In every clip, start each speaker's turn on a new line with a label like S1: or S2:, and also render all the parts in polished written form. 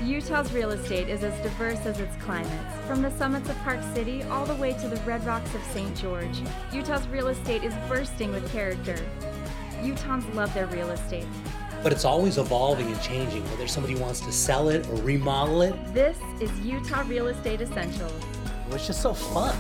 S1: Utah's real estate is as diverse as its climates. From the summits of Park City all the way to the red rocks of St. George, Utah's real estate is bursting with character. Utahns love their real estate.
S2: But it's always evolving and changing, whether somebody wants to sell it or remodel it.
S1: This is Utah Real Estate Essentials.
S2: It's just so fun.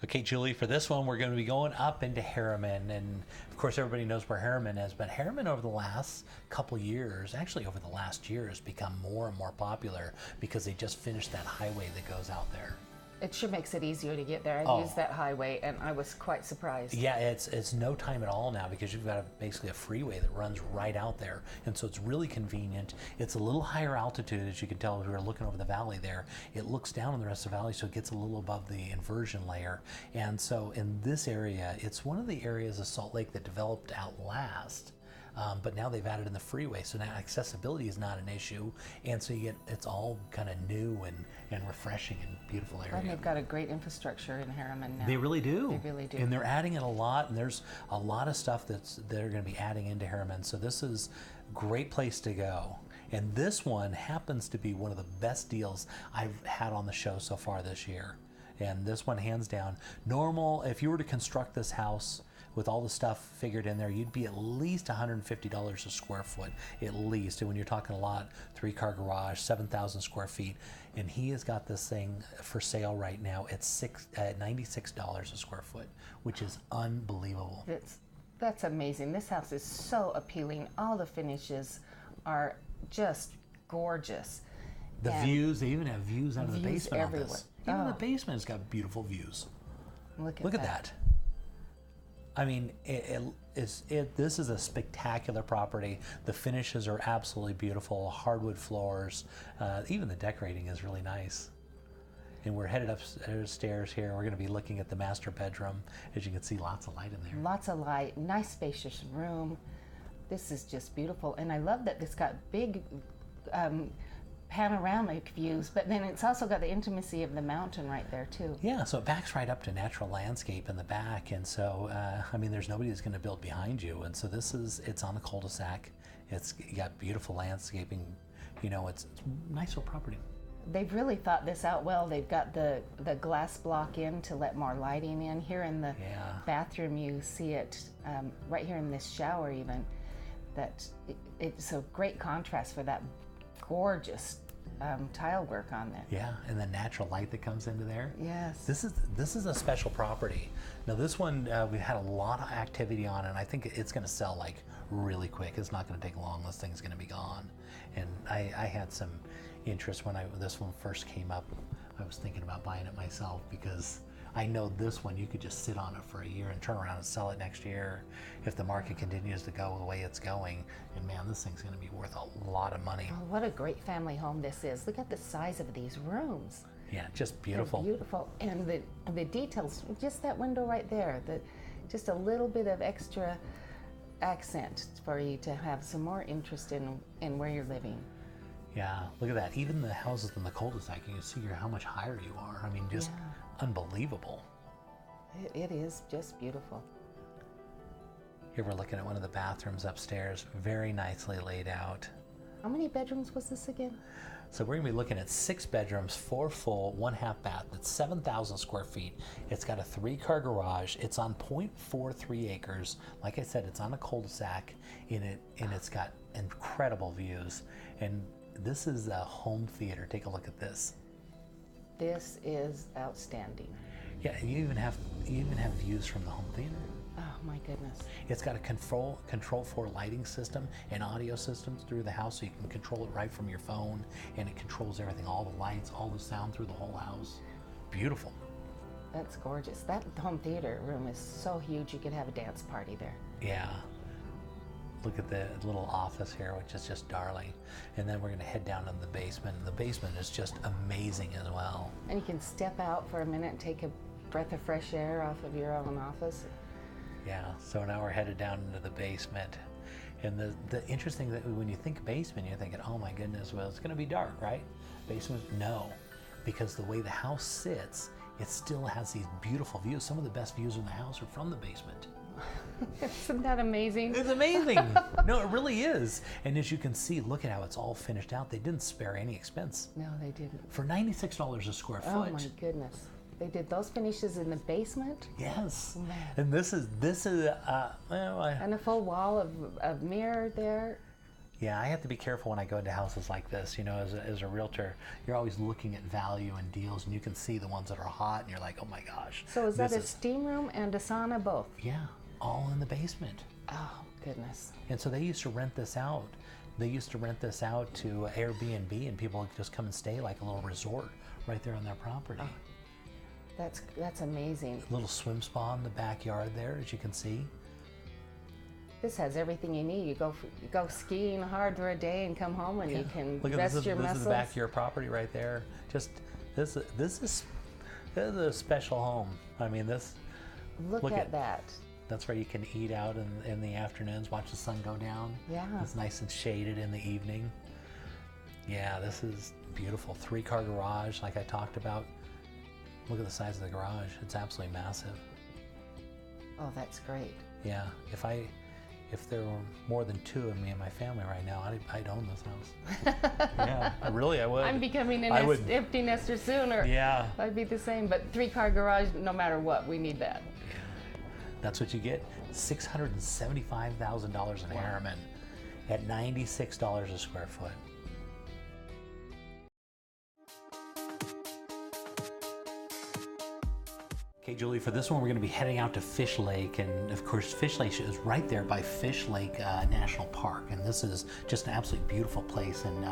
S2: Okay, Julie, for this one, we're going to be going up into Herriman. And of course, everybody knows where Herriman is, but Herriman over the last couple years, actually over the last year, has become more and more popular because they just finished that highway that goes out there.
S3: It sure makes it easier to get there. I've used that highway and I was quite surprised.
S2: Yeah, it's no time at all now because you've got basically a freeway that runs right out there. And so it's really convenient. It's a little higher altitude, as you can tell if we were looking over the valley there. It looks down on the rest of the valley, so it gets a little above the inversion layer. And so in this area, it's one of the areas of Salt Lake that developed out last. But now they've added in the freeway, so now accessibility is not an issue, and so it's all kind of new and refreshing and beautiful area.
S3: And they've got a great infrastructure in Herriman now.
S2: They really do.
S3: They really do.
S2: And they're adding it a lot, and there's a lot of stuff they're going to be adding into Herriman. So this is a great place to go. And this one happens to be one of the best deals I've had on the show so far this year. And this one, hands down, normal, if you were to construct this house with all the stuff figured in there, you'd be at least $150 a square foot, at least. And when you're talking a lot, 3-car garage, 7,000 square feet. And he has got this thing for sale right now at $96 a square foot, which is unbelievable.
S3: That's amazing. This house is so appealing. All the finishes are just gorgeous.
S2: The views, they even have views out of the basement
S3: everywhere.
S2: on this. Even the basement has got beautiful views.
S3: Look
S2: at that. I mean, this is a spectacular property. The finishes are absolutely beautiful, hardwood floors. Even the decorating is really nice. And we're headed upstairs here. We're going to be looking at the master bedroom. As you can see, lots of light in there.
S3: Lots of light, nice spacious room. This is just beautiful. And I love that it's got big panoramic views, but then it's also got the intimacy of the mountain right there too.
S2: Yeah, so it backs right up to natural landscape in the back, and so I mean, there's nobody that's going to build behind you, and so it's on the cul-de-sac. It's got beautiful landscaping. You know, it's nice little property.
S3: They've really thought this out well. They've got the glass block in to let more lighting in. Here in the bathroom, you see it right here in this shower even. That it's a great contrast for that gorgeous tile work on there.
S2: Yeah, and the natural light that comes into there.
S3: Yes.
S2: This is a special property. Now this one we've had a lot of activity on, and I think it's going to sell like really quick. It's not going to take long. This thing's going to be gone. And I had some interest when this one first came up. I was thinking about buying it myself because I know this one you could just sit on it for a year and turn around and sell it next year if the market continues to go the way it's going. And man, this thing's going to be worth a lot of money.
S3: Oh, what a great family home this is. Look at the size of these rooms.
S2: Yeah, just beautiful.
S3: They're beautiful. And the details, just that window right there, just a little bit of extra accent for you to have some more interest in where you're living.
S2: Yeah, look at that. Even the houses in the cul-de-sac, you can see how much higher you are. I mean, just unbelievable.
S3: It is just beautiful.
S2: Here we're looking at one of the bathrooms upstairs, very nicely laid out.
S3: How many bedrooms was this again?
S2: So we're going to be looking at 6 bedrooms, 4 full, 1 half bath. That's 7,000 square feet. It's got a 3-car garage. It's on 0.43 acres. Like I said, it's on a cul-de-sac in it, and it's got incredible views. And this is a home theater. Take a look at this.
S3: This is outstanding.
S2: Yeah, you even have views from the home theater.
S3: Oh my goodness.
S2: It's got a control for lighting system and audio systems through the house, so you can control it right from your phone, and it controls everything, all the lights, all the sound through the whole house. Beautiful.
S3: That's gorgeous. That home theater room is so huge you could have a dance party there.
S2: Yeah. Look at the little office here, which is just darling. And then we're going to head down into the basement. And the basement is just amazing as well.
S3: And you can step out for a minute and take a breath of fresh air off of your own office.
S2: Yeah, so now we're headed down into the basement. And the interesting that when you think basement, you're thinking, oh my goodness, well, it's going to be dark, right? Basement, no, because the way the house sits, it still has these beautiful views. Some of the best views in the house are from the basement.
S3: Isn't that amazing?
S2: It's amazing. No, it really is. And as you can see, look at how it's all finished out. They didn't spare any expense.
S3: No, they didn't.
S2: For $96 a square foot.
S3: Oh my goodness. They did those finishes in the basement?
S2: Yes.
S3: Man.
S2: And this is
S3: And a full wall of mirror there.
S2: Yeah, I have to be careful when I go into houses like this. You know, as a realtor, you're always looking at value and deals, and you can see the ones that are hot, and you're like, oh my gosh.
S3: So is that a steam room and a sauna both?
S2: Yeah, all in the basement.
S3: Oh, goodness.
S2: And so they used to rent this out. They used to rent this out to Airbnb, and people would just come and stay like a little resort right there on their property.
S3: Oh, that's amazing.
S2: A little swim spa in the backyard there, as you can see.
S3: This has everything you need. You go skiing hard for a day and come home and you can
S2: Look at
S3: rest
S2: this,
S3: your
S2: this
S3: muscles.
S2: is the back of your property right there. Just this is a special home. I mean, this.
S3: Look at that.
S2: That's where you can eat out in the afternoons, watch the sun go down.
S3: Yeah.
S2: It's nice and shaded in the evening. Yeah, this is beautiful. 3-car garage, like I talked about. Look at the size of the garage. It's absolutely massive.
S3: Oh, that's great.
S2: Yeah, if there were more than 2 of me and my family right now, I'd own this house. Yeah, I would.
S3: I'm becoming an empty nester soon, or
S2: yeah.
S3: I'd be the same. But 3-car garage, no matter what, we need that.
S2: Yeah. That's what you get. $675,000 in Harriman at $96 a square foot. Okay, Julie, for this one, we're going to be heading out to Fish Lake, and of course, Fish Lake is right there by Fish Lake National Park, and this is just an absolutely beautiful place, and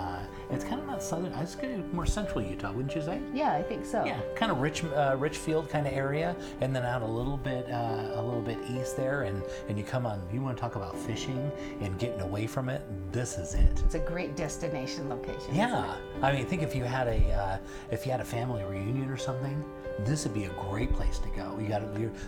S2: it's kind of not southern, it's kind of more central Utah, wouldn't you say?
S3: Yeah, I think so.
S2: Yeah, kind of Richfield kind of area, and then out a little bit east there, and you come on. You want to talk about fishing and getting away from it? This is it.
S3: It's a great destination location.
S2: Yeah, I mean, think if you had a family reunion or something, this would be a great place to go.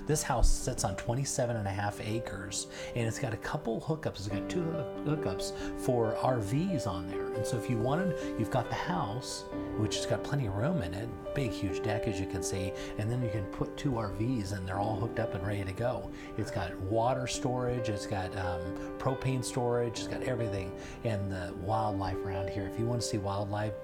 S2: This house sits on 27.5 acres, and it's got a couple hookups. It's got 2 hookups for RVs on there. And so if you wanted, you've got the house, which has got plenty of room in it, big, huge deck, as you can see, and then you can put 2 RVs, and they're all hooked up and ready to go. It's got water storage, it's got propane storage, it's got everything. And the wildlife around here, if you want to see wildlife,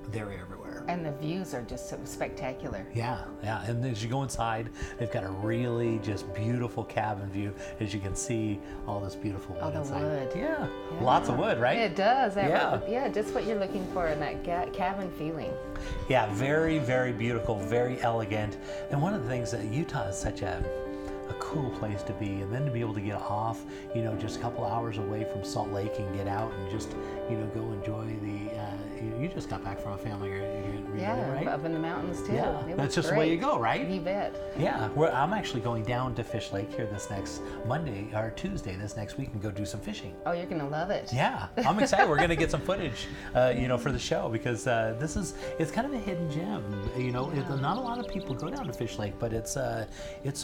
S2: they're everywhere.
S3: And the views are just so spectacular.
S2: Yeah. And as you go inside, they've got a really just beautiful cabin view. As you can see, all this beautiful wood inside.
S3: Wood.
S2: Yeah. Lots of wood, right?
S3: It does.
S2: Yeah,
S3: just what you're looking for in that cabin feeling.
S2: Yeah, very, very beautiful, very elegant. And one of the things that Utah is such a cool place to be, and then to be able to get off, just a couple hours away from Salt Lake and get out and just, go enjoy the. You just got back from a family reunion, right?
S3: Up in the mountains too.
S2: Yeah, that's just the way you go, right?
S3: You bet.
S2: Yeah, I'm actually going down to Fish Lake here this next Monday or Tuesday this next week and go do some fishing.
S3: Oh, you're gonna love it.
S2: Yeah, I'm excited. We're gonna get some footage, for the show, because it's kind of a hidden gem. Not a lot of people go down to Fish Lake, but it's a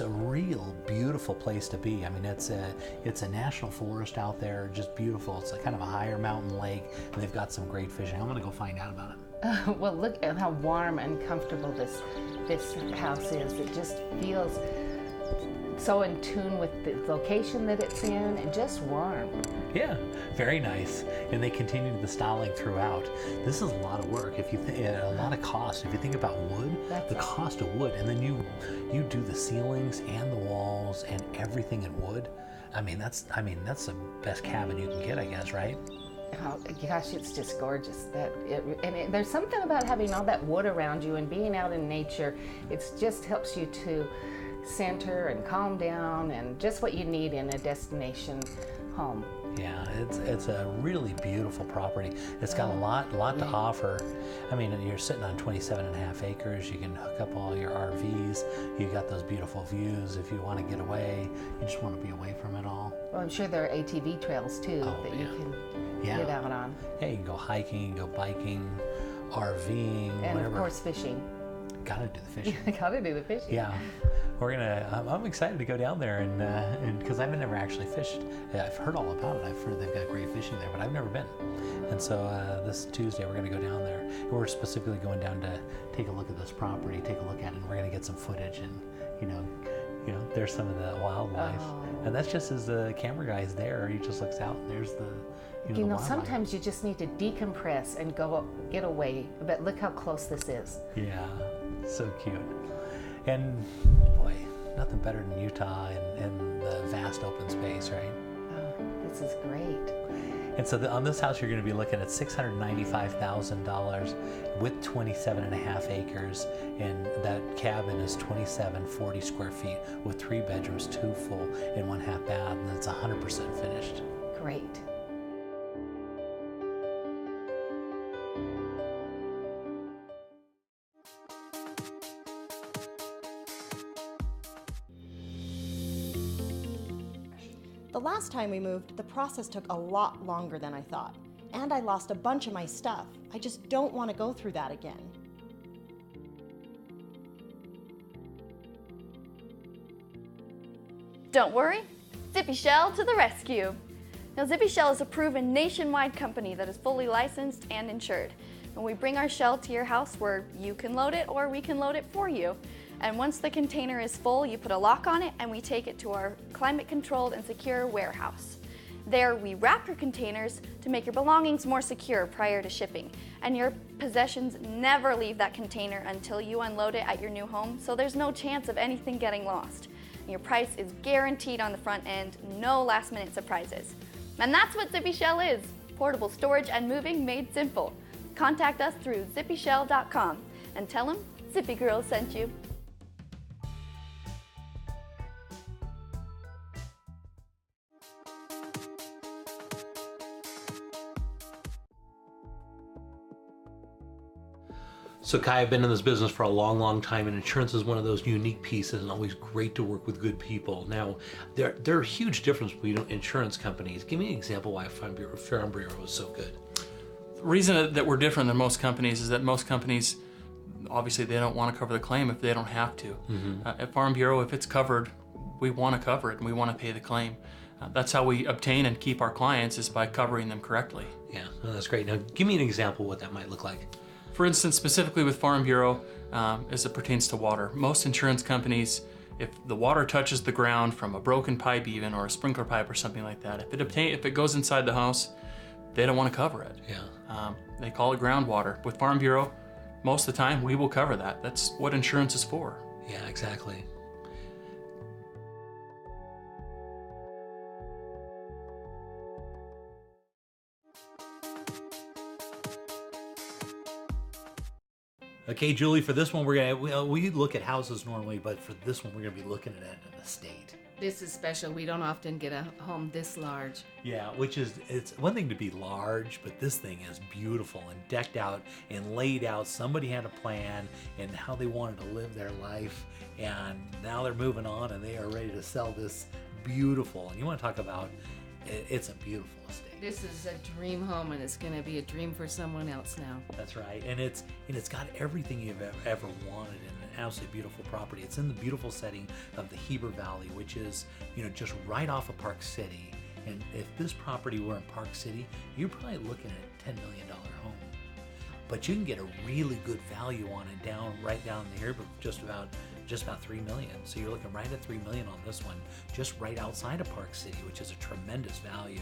S2: real beautiful place to be. I mean, it's a national forest out there, just beautiful. It's a kind of a higher mountain lake, and they've got some great fishing. I'm gonna go find out about it.
S3: Well, look at how warm and comfortable this house is. It just feels so in tune with the location that it's in, and just warm.
S2: Yeah, very nice. And they continue the styling throughout. This is a lot of work. A lot of cost. If you think about wood, the cost of wood, and then you do the ceilings and the walls and everything in wood. I mean, that's the best cabin you can get, I guess, right?
S3: Oh gosh, it's just gorgeous. There's something about having all that wood around you and being out in nature. It just helps you to center and calm down, and just what you need in a destination home.
S2: Yeah, it's a really beautiful property. It's got a lot to offer. I mean, you're sitting on 27.5 acres. You can hook up all your RVs. You got those beautiful views. If you want to get away, you just want to be away from it all.
S3: Well, I'm sure there are ATV trails too that you can get out on.
S2: Yeah, you can go hiking, go biking, RVing,
S3: and
S2: whatever.
S3: of course fishing.
S2: Gotta do the fishing.
S3: Gotta do the fishing.
S2: Yeah. I'm excited to go down there and because I've never actually fished. I've heard all about it. I've heard they've got great fishing there, but I've never been. And so this Tuesday we're going to go down there. And we're specifically going down to take a look at this property, take a look at it, and we're going to get some footage and there's some of the wildlife. And that's just as the camera guy's there. He just looks out and there's the the wildlife.
S3: Sometimes you just need to decompress and go get away. But look how close this is.
S2: Yeah, so cute. And boy, nothing better than Utah and the vast open space, right?
S3: Oh, this is great.
S2: And so on this house, you're going to be looking at $695,000 with 27.5 acres. And that cabin is 2740 square feet with 3 bedrooms, 2 full and 1 half bath. And it's 100% finished.
S3: Great.
S4: The last time we moved, the process took a lot longer than I thought, and I lost a bunch of my stuff. I just don't want to go through that again.
S5: Don't worry, Zippy Shell to the rescue. Now, Zippy Shell is a proven nationwide company that is fully licensed and insured. And we bring our shell to your house where you can load it or we can load it for you. And once the container is full, you put a lock on it and we take it to our climate-controlled and secure warehouse. There, we wrap your containers to make your belongings more secure prior to shipping. And your possessions never leave that container until you unload it at your new home, so there's no chance of anything getting lost. And your price is guaranteed on the front end, no last-minute surprises. And that's what Zippy Shell is, portable storage and moving made simple. Contact us through zippyshell.com and tell them Zippy Girl sent you.
S2: So Kai, I've been in this business for a long, long time, and insurance is one of those unique pieces and always great to work with good people. Now, there are a huge difference between insurance companies. Give me an example why Farm Bureau is so good.
S6: The reason that we're different than most companies is that most companies, obviously they don't want to cover the claim if they don't have to. At Farm Bureau, if it's covered, we want to cover it and we want to pay the claim. That's how we obtain and keep our clients, is by covering them correctly.
S2: Yeah, that's great. Now, give me an example of what that might look like.
S6: For instance, specifically with Farm Bureau, as it pertains to water, most insurance companies, if the water touches the ground from a broken pipe even, or a sprinkler pipe or something like that, if it goes inside the house, they don't want to cover it.
S2: Yeah.
S6: They call it groundwater. With Farm Bureau, most of the time we will cover that. That's what insurance is for.
S2: Yeah, exactly. Okay, Julie, for this one, we look at houses normally, but for this one, we're going to be looking at an estate.
S3: This is special. We don't often get a home this large.
S2: Yeah, it's one thing to be large, but this thing is beautiful and decked out and laid out. Somebody had a plan and how they wanted to live their life, and now they're moving on and they are ready to sell this beautiful. And you want to talk about, it's a beautiful estate.
S3: This is a dream home, and it's going to be a dream for someone else now.
S2: That's right, and it's got everything you've ever wanted in an absolutely beautiful property. It's in the beautiful setting of the Heber Valley, which is just right off of Park City. And if this property were in Park City, you're probably looking at a $10 million home. But you can get a really good value on it right down here, but just about $3 million. So you're looking right at $3 million on this one, just right outside of Park City, which is a tremendous value.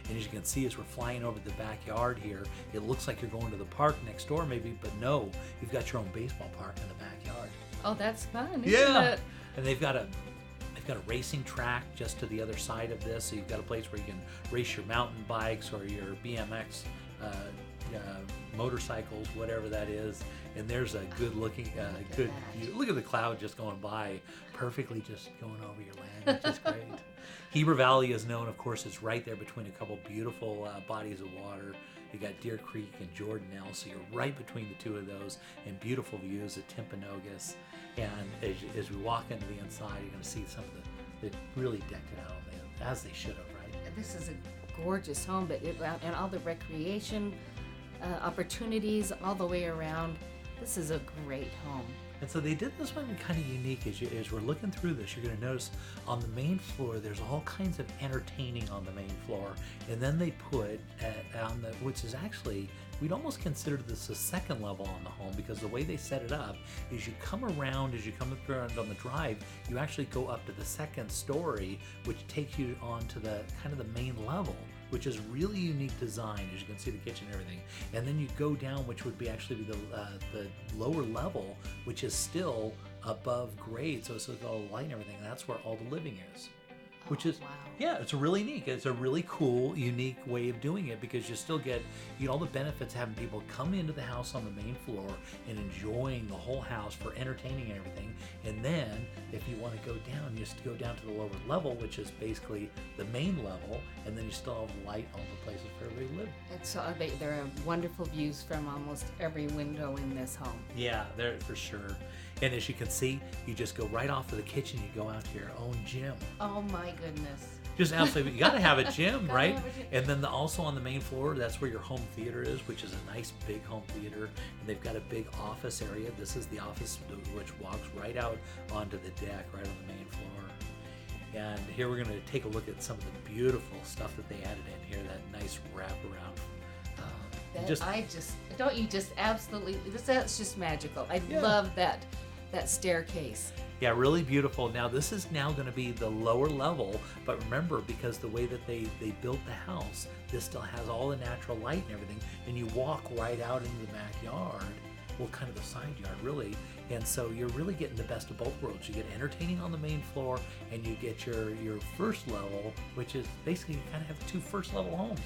S2: And as you can see, as we're flying over the backyard here, it looks like you're going to the park next door maybe, but no, you've got your own baseball park in the backyard.
S3: Oh, that's fun,
S2: Yeah.
S3: isn't it?
S2: And they've got a racing track just to the other side of this, so you've got a place where you can race your mountain bikes or your BMX motorcycles, whatever that is. And there's a good looking, look at the cloud just going by, perfectly just going over your land, which is great. Heber Valley is known, of course, it's right there between a couple beautiful bodies of water. You got Deer Creek and Jordanelle, so you're right between the two of those, and beautiful views of Timpanogos. And as we walk into the inside, you're going to see some of they really decked it out as they should have, right?
S3: This is a gorgeous home, and all the recreation opportunities all the way around. This is a great home.
S2: And so they did this one kind of unique. As we're looking through this, you're going to notice on the main floor, there's all kinds of entertaining on the main floor. And then they put which is actually, we'd almost consider this a second level on the home, because the way they set it up is you come around, as you come around on the drive, you actually go up to the second story, which takes you onto the kind of the main level, which is really unique design, as you can see the kitchen and everything. And then you go down, which would be actually the lower level, which is still above grade, so it's all light and everything. And that's where all the living is. Which is,
S3: wow.
S2: Yeah, it's a really neat. It's a really cool, unique way of doing it, because you still get all the benefits of having people come into the house on the main floor and enjoying the whole house for entertaining and everything. And then, if you want to go down, you just go down to the lower level, which is basically the main level, and then you still have light all the places for everybody to live.
S3: And so there are wonderful views from almost every window in this home.
S2: Yeah, there for sure. And as you can see, you just go right off of the kitchen, you go out to your own gym.
S3: Oh my goodness.
S2: Just absolutely, you got to have a gym, right?
S3: have a gym.
S2: And then also on the main floor, that's where your home theater is, which is a nice big home theater. And they've got a big office area. This is the office, which walks right out onto the deck, right on the main floor. And here we're going to take a look at some of the beautiful stuff that they added in here, that nice wraparound.
S3: Don't you just absolutely, that's just magical. I love that staircase.
S2: Yeah, really beautiful. Now this is now going to be the lower level, but remember, because the way that they built the house, this still has all the natural light and everything, and you walk right out into the backyard, well, kind of the side yard really, and so you're really getting the best of both worlds. You get entertaining on the main floor, and you get your first level, which is basically you kind of have two first level homes.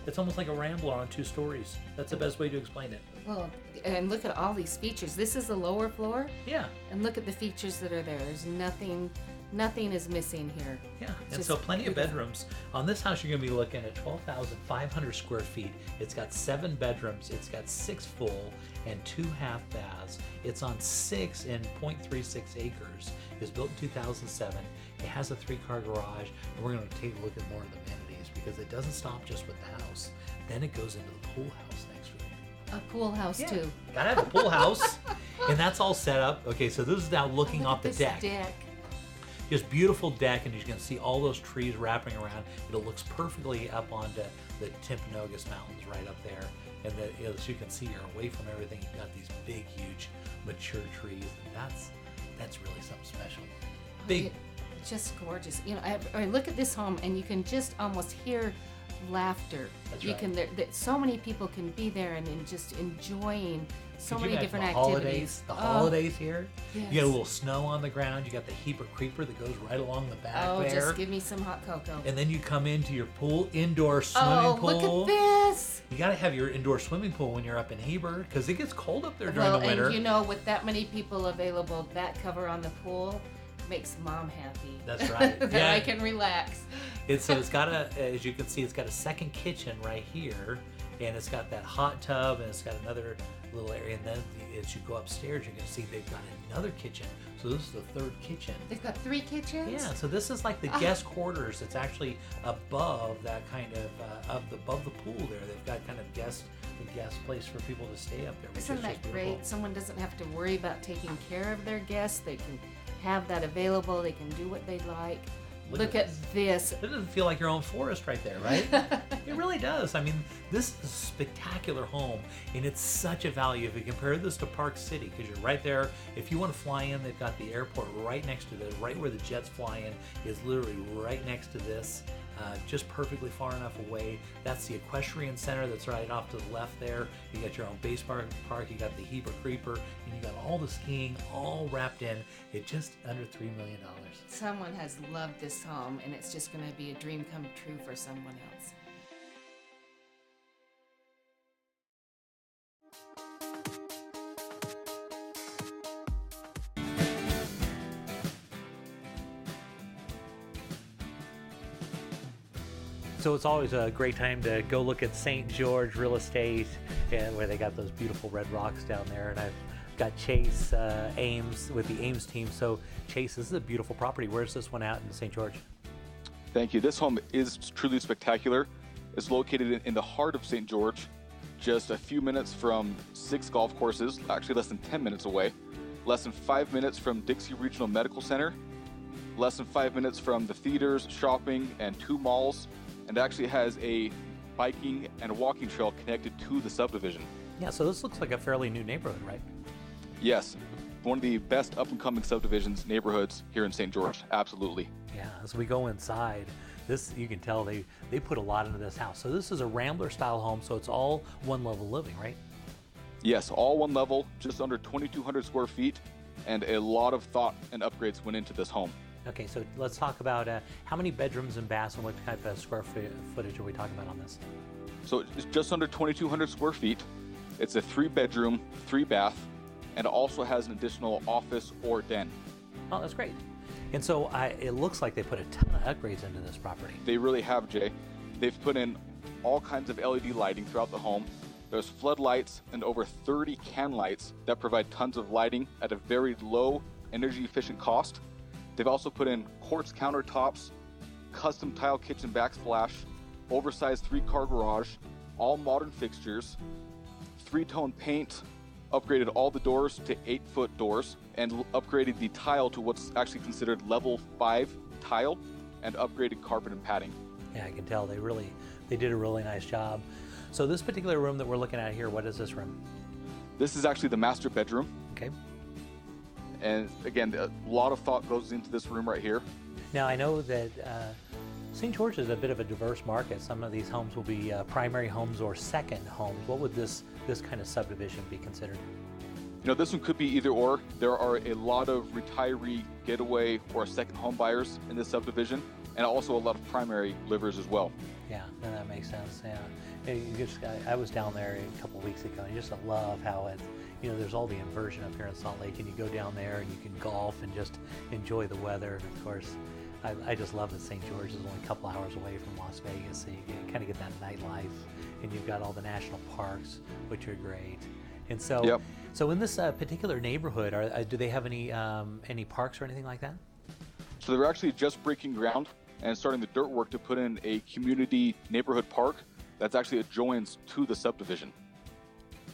S2: It's almost like a Rambler on 2 stories. That's the best way to explain it.
S3: Well, and look at all these features. This is the lower floor.
S2: Yeah.
S3: And look at the features that are there. There's nothing is missing here.
S2: Yeah, and so plenty of bedrooms. On this house, you're going to be looking at 12,500 square feet. It's got 7 bedrooms. It's got 6 full and 2 half baths. It's on 6 and 0.36 acres. It was built in 2007. It has a 3-car garage, and we're going to take a look at more of the amenities, because it doesn't stop just with the house. Then it goes into the pool house next to it.
S3: A pool house too.
S2: Gotta have a pool house, and that's all set up. Okay, so this is now looking off the deck. Just beautiful deck, and you can see all those trees wrapping around. It looks perfectly up onto the Timpanogos Mountains right up there. And as you can see, you're away from everything. You've got these big, huge, mature trees, and that's really something special. Big.
S3: It's just gorgeous. You know, I look at this home, and you can just almost hear laughter.
S2: That's
S3: you
S2: right.
S3: can so many people can be there and just enjoying so
S2: Could you
S3: many
S2: imagine
S3: different
S2: the
S3: activities.
S2: holidays here.
S3: Yes.
S2: You got a little snow on the ground. You got the Heber Creeper that goes right along the back there.
S3: Just give me some hot cocoa.
S2: And then you come into your pool, indoor swimming pool.
S3: Look at this.
S2: You got to have your indoor swimming pool when you're up in Heber, because it gets cold up there during the winter.
S3: And you know, with that many people available, that cover on the pool makes Mom happy.
S2: That's right.
S3: that I can relax.
S2: So it's got as you can see, it's got a second kitchen right here, and it's got that hot tub, and it's got another little area. And then as you go upstairs, you're going to see they've got another kitchen. So this is the 3rd kitchen.
S3: They've got 3 kitchens?
S2: Yeah, so this is like the guest quarters. It's actually above that kind of above the pool there. They've got kind of guest place for people to stay up there.
S3: Isn't that great? Someone doesn't have to worry about taking care of their guests. They can have that available. They can do what they like. Look at this.
S2: It doesn't feel like your own forest right there, right? It really does. I mean, this is a spectacular home, and it's such a value. If you compare this to Park City, because you're right there. If you want to fly in, they've got the airport right next to this. Right where the jets fly in is literally right next to this. Just perfectly far enough away. That's the equestrian center that's right off to the left there. You got your own base park, you got the Heber Creeper, and you got all the skiing all wrapped in at just under $3 million.
S3: Someone has loved this home, and it's just going to be a dream come true for someone else.
S2: So it's always a great time to go look at St. George Real Estate, and where they got those beautiful red rocks down there. And I've got Chase Ames with the Ames team. So Chase, this is a beautiful property. Where's this one out in St. George?
S7: Thank you. This home is truly spectacular. It's located in the heart of St. George, just a few minutes from 6 golf courses, actually less than 10 minutes away. less than 5 minutes from Dixie Regional Medical Center, less than 5 minutes from the theaters, shopping, and 2 malls, and actually has a biking and walking trail connected to the subdivision.
S2: Yeah, so this looks like a fairly new neighborhood, right?
S7: Yes, one of the best up-and-coming subdivisions neighborhoods here in St. George, absolutely.
S2: Yeah, as we go inside, this, you can tell they put a lot into this house. So this is a Rambler style home, so it's all one level living, right?
S7: Yes, all one level, just under 2,200 square feet, and a lot of thought and upgrades went into this home.
S2: Okay, so let's talk about how many bedrooms and baths and what type of square footage are we talking about on this?
S7: So it's just under 2,200 square feet. It's a 3-bedroom, 3-bath, and it also has an additional office or den.
S2: Oh, that's great. And so it looks like they put a ton of upgrades into this property.
S7: They really have, Jay. They've put in all kinds of LED lighting throughout the home. There's floodlights and over 30 can lights that provide tons of lighting at a very low energy efficient cost. They've also put in quartz countertops, custom tile kitchen backsplash, oversized 3-car garage, all modern fixtures, 3-tone paint, upgraded all the doors to 8-foot doors, and upgraded the tile to what's actually considered level 5 tile, and upgraded carpet and padding.
S2: Yeah, I can tell they did a really nice job. So this particular room that we're looking at here, what is this room?
S7: This is actually the master bedroom.
S2: Okay.
S7: And again, a lot of thought goes into this room right here.
S2: Now I know that St. George is a bit of a diverse market. Some of these homes will be primary homes or second homes. What would this kind of subdivision be considered?
S7: You know, this one could be either or. There are a lot of retiree, getaway, or second home buyers in this subdivision, and also a lot of primary livers as well.
S2: Yeah, no, that makes sense. Yeah, I was down there a couple of weeks ago, and I just love how it, there's all the inversion up here in Salt Lake, and you go down there and you can golf and just enjoy the weather. And of course, I just love that St. George is only a couple hours away from Las Vegas, so you can kind of get that nightlife, and you've got all the national parks, which are great. And so,
S7: yep.
S2: So in this particular neighborhood, do they have any parks or anything like that?
S7: So they're actually just breaking ground and starting the dirt work to put in a community neighborhood park that's actually adjoins to the subdivision.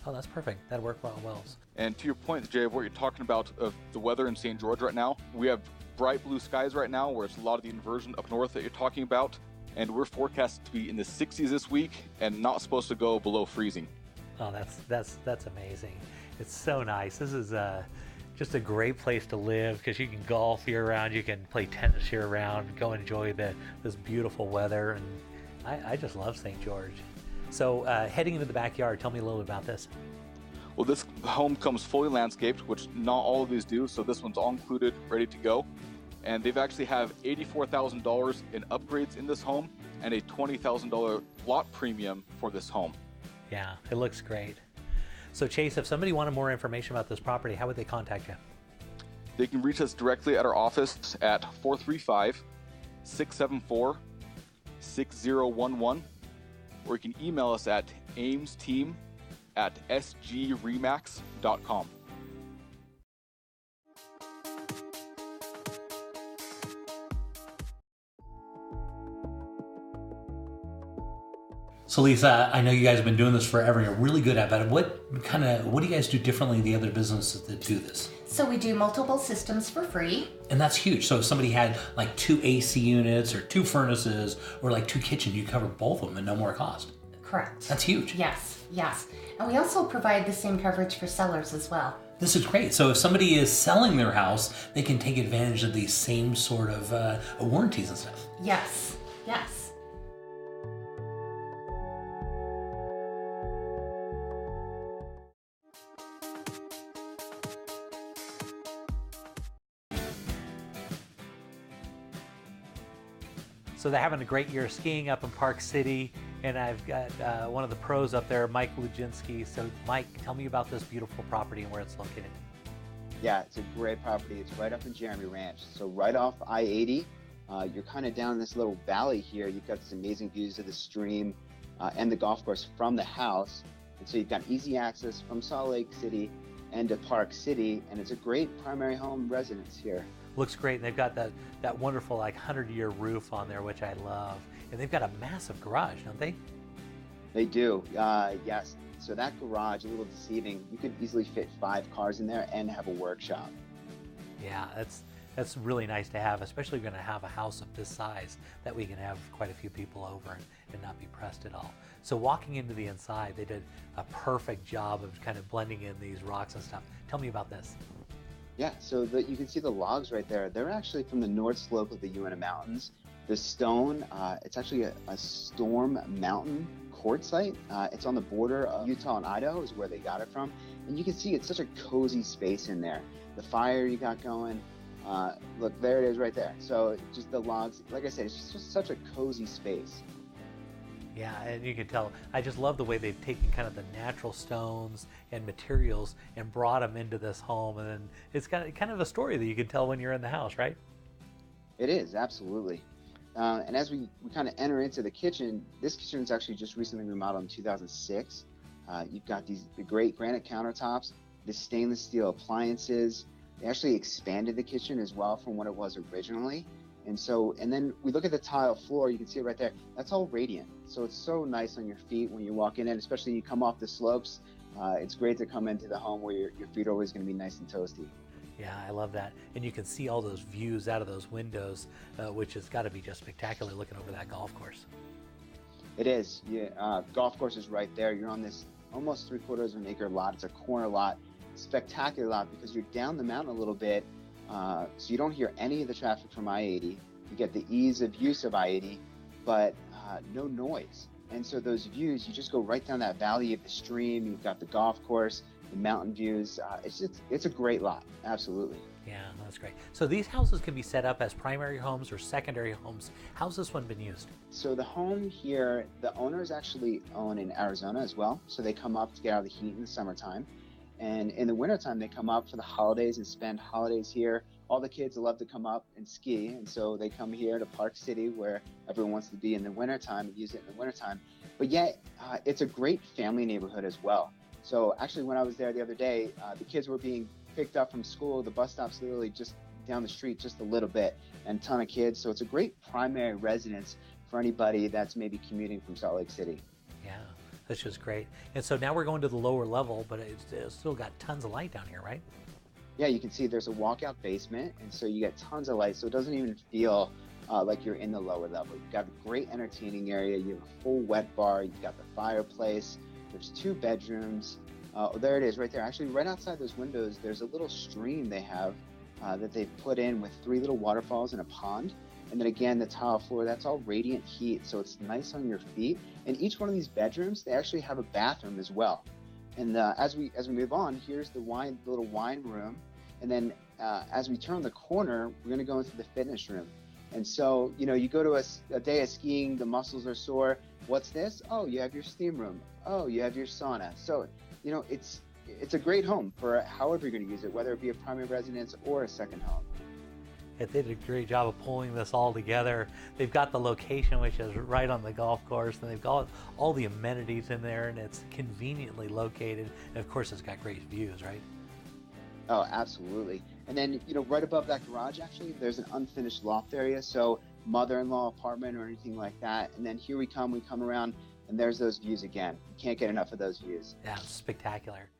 S2: Oh, that's perfect. That'd work well.
S7: And to your point, Jay, of what you're talking about of the weather in St. George right now, we have bright blue skies right now, where it's a lot of the inversion up north that you're talking about, and we're forecasted to be in the 60s this week and not supposed to go below freezing.
S2: Oh, that's amazing. It's so nice. This is just a great place to live because you can golf year-round, you can play tennis year-round, go enjoy this beautiful weather, and I just love St. George. So heading into the backyard, tell me a little bit about this.
S7: Well, this home comes fully landscaped, which not all of these do, so this one's all included, ready to go. And they've actually have $84,000 in upgrades in this home and a $20,000 lot premium for this home.
S2: Yeah, it looks great. So Chase, if somebody wanted more information about this property, how would they contact you?
S7: They can reach us directly at our office at 435-674-6011, or you can email us at aimsteam@sgremax.com.
S2: So Lisa, I know you guys have been doing this forever. You're really good at it. What do you guys do differently than the other businesses that do this?
S8: So we do multiple systems for free.
S2: And that's huge. So if somebody had like 2 AC units or 2 furnaces or like 2 kitchens, you cover both of them and no more cost.
S8: Correct.
S2: That's huge.
S8: Yes. And we also provide the same coverage for sellers as well.
S2: This is great. So if somebody is selling their house, they can take advantage of these same sort of warranties and stuff.
S8: Yes.
S2: So they're having a great year skiing up in Park City, and I've got one of the pros up there, Mike Luginski. So Mike, tell me about this beautiful property and where it's located.
S9: Yeah, it's a great property. It's right up in Jeremy Ranch. So right off I-80, you're kind of down this little valley here. You've got some amazing views of the stream and the golf course from the house. And so you've got easy access from Salt Lake City and to Park City, and it's a great primary home residence here.
S2: Looks great, and they've got that wonderful 100-year roof on there, which I love. And they've got a massive garage, don't they?
S9: They do, yes. So that garage, a little deceiving, you could easily fit 5 cars in there and have a workshop.
S2: Yeah, that's really nice to have, especially if you're going to have a house of this size, that we can have quite a few people over and not be pressed at all. So walking into the inside, they did a perfect job of kind of blending in these rocks and stuff. Tell me about this.
S9: Yeah, so you can see the logs right there. They're actually from the north slope of the Uinta Mountains. The stone, it's actually a Storm Mountain quartzite. It's on the border of Utah and Idaho is where they got it from. And you can see it's such a cozy space in there. The fire you got going, look, there it is right there. So just the logs, like I said, it's just such a cozy space.
S2: Yeah, and you can tell, I just love the way they've taken kind of the natural stones and materials and brought them into this home. And then it's got kind of a story that you can tell when you're in the house, right?
S9: It is, absolutely. And as we kind of enter into the kitchen, this kitchen is actually just recently remodeled in 2006. You've got the great granite countertops, the stainless steel appliances. They actually expanded the kitchen as well from what it was originally. And then we look at the tile floor, you can see it right there. That's all radiant. So it's so nice on your feet when you walk in, and especially when you come off the slopes. It's great to come into the home where your feet are always going to be nice and toasty.
S2: Yeah, I love that. And you can see all those views out of those windows, which has got to be just spectacular looking over that golf course.
S9: It is. Yeah, golf course is right there. You're on this almost 3/4 of an acre lot. It's a corner lot, spectacular lot because you're down the mountain a little bit. So you don't hear any of the traffic from I-80. You get the ease of use of I-80, but no noise. And so those views, you just go right down that valley of the stream. You've got the golf course, the mountain views. It's a great lot, absolutely.
S2: Yeah, that's great. So these houses can be set up as primary homes or secondary homes. How's this one been used?
S9: So the home here, the owners actually own in Arizona as well. So they come up to get out of the heat in the summertime. And in the wintertime, they come up for the holidays and spend holidays here. All the kids love to come up and ski, and so they come here to Park City where everyone wants to be in the wintertime and use it in the wintertime. But yet, it's a great family neighborhood as well. So actually, when I was there the other day, the kids were being picked up from school. The bus stop's literally just down the street just a little bit, and a ton of kids. So it's a great primary residence for anybody that's maybe commuting from Salt Lake City.
S2: Yeah. That's just great. And so now we're going to the lower level, but it's still got tons of light down here, right?
S9: Yeah, you can see there's a walkout basement, and so you get tons of light, so it doesn't even feel like you're in the lower level. You've got a great entertaining area. You have a full wet bar. You've got the fireplace. There's 2 bedrooms. There it is right there. Actually, right outside those windows, there's a little stream they have that they've put in with 3 little waterfalls and a pond. And then again, the tile floor, that's all radiant heat, so it's nice on your feet. And each one of these bedrooms, they actually have a bathroom as well. And as we move on, here's the little wine room. And then as we turn the corner, we're going to go into the fitness room. And so, you go to a day of skiing, the muscles are sore. What's this? Oh, you have your steam room. Oh, you have your sauna. So, it's a great home for however you're going to use it, whether it be a primary residence or a second home.
S2: They did a great job of pulling this all together. They've got the location, which is right on the golf course, and they've got all the amenities in there, and it's conveniently located. And of course, it's got great views, right?
S9: Oh, absolutely. And then, right above that garage, actually, there's an unfinished loft area. So mother-in-law apartment or anything like that. And then here we come around, and there's those views again. You can't get enough of those views.
S2: Yeah, it's spectacular.